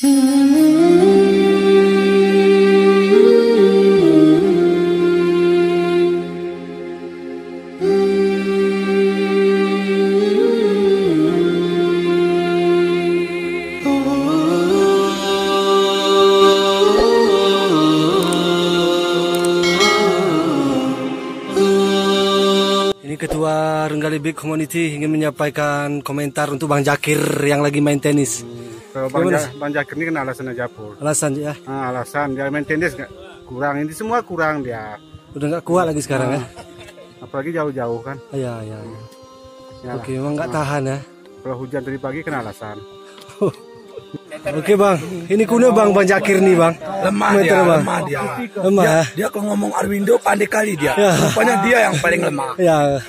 Ketua Renggali Big Community ingin menyampaikan komentar untuk Bang Jakir yang lagi main tenis. Kalau Bang Jakir ini kan alasan aja, Pul. Alasan ya? Alasan dia main tenis kurang, ini semua kurang dia. Udah nggak kuat lagi sekarang ya? Apalagi jauh-jauh kan? Iya. Oke, memang nggak tahan ya? Kalau hujan tadi pagi kan alasan. Oke Bang, ini kuno Bang Jakir nih Bang. Lemah dia. Dia kalau ngomong Arwindo pandai kali dia. Rupanya dia yang paling lemah. Ya,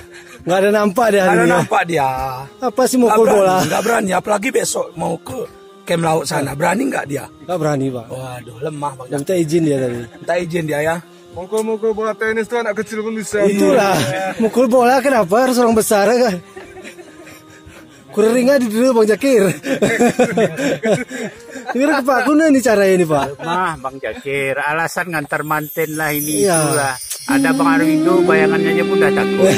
nggak ada nampak dia. Nggak ada nampak dia. Apa sih mukul bola? Nggak berani, apalagi besok mau ke camp laut sana. Berani nggak dia? Nggak berani Bang. Waduh, lemah Bang. Minta izin dia tadi. Minta izin dia ya. Mukul bola tenis tuh anak kecil pun bisa. Itulah, mukul bola kenapa harus orang besar kan? Kurang ringan di dulu Bang Jakir. Dengar ke Pak Kuno ini caranya ini Pak. Bang Jakir, alasan ngantar manten lah ini ya. Itulah. Ada Bang Arwindo, bayangannya aja pun udah takut.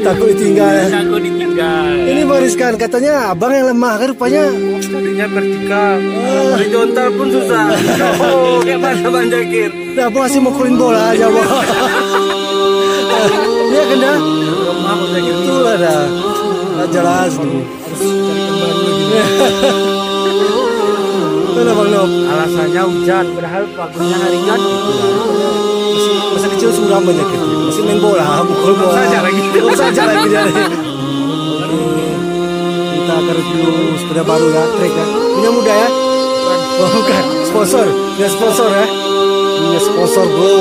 Takut ditinggal. Takut ditinggal. Ini Bariskan katanya abang yang lemah kan rupanya. Tadinya vertikal, horizontal pun susah. Oh, kayak mana Bang Jakir? Nah, abang masih mukulin bola aja Bang. Iya kan dah? Lemah Bang Jakir. Itulah dah. Nggak jelas nih. Harus cari kembali lagi. Mana Bang Nob? Alasannya hujan, padahal bagusnya hari kan. Masa kecil suram banyak gitu. Masih main bola, mukul bola. Saja lagi. Saja lagi dari. Kita akan review sepeda baru ya, trek ya. Punya muda ya? Oh, bukan, sponsor. Punya sponsor ya. Punya sponsor bro.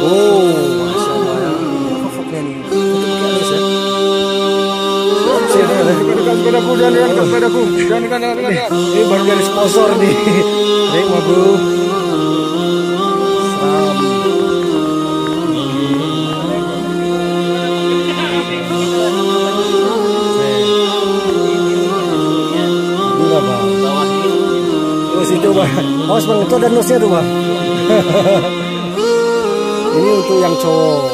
Oh, masya Allah ya. Apa foknya nih? Untuk pakai alis ya. Sepedaku, jangan sepedaku. Jangan. Ini baru dari sponsor nih. Trek mah bro. Itu Bang, awas Bang, itu ada nosnya tuh Bang. Ini untuk yang cowok.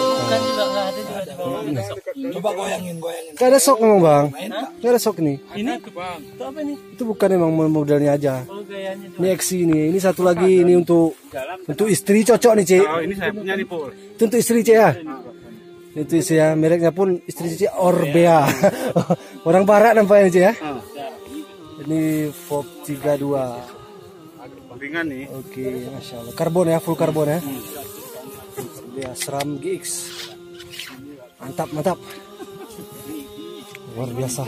Coba goyangin. Gak ada sok memang Bang. Gak ada sok nih. Ini Bang, itu apa nih? Itu bukan emang modelnya aja. Oh, gayanya. Ini XC ini. Ini satu lagi ini untuk istri cocok nih Cik. Oh, ini saya punya nih, Pul. Itu untuk istri Cik ya. Itu istri ya, mereknya pun istri Cik Orbea. Orang barat nampaknya Cik ya. Ini Fob 32. Ringan nih. Oke, masya Allah. Karbon ya, full karbon ya. Dia SRAM GX. Mantap. Luar biasa.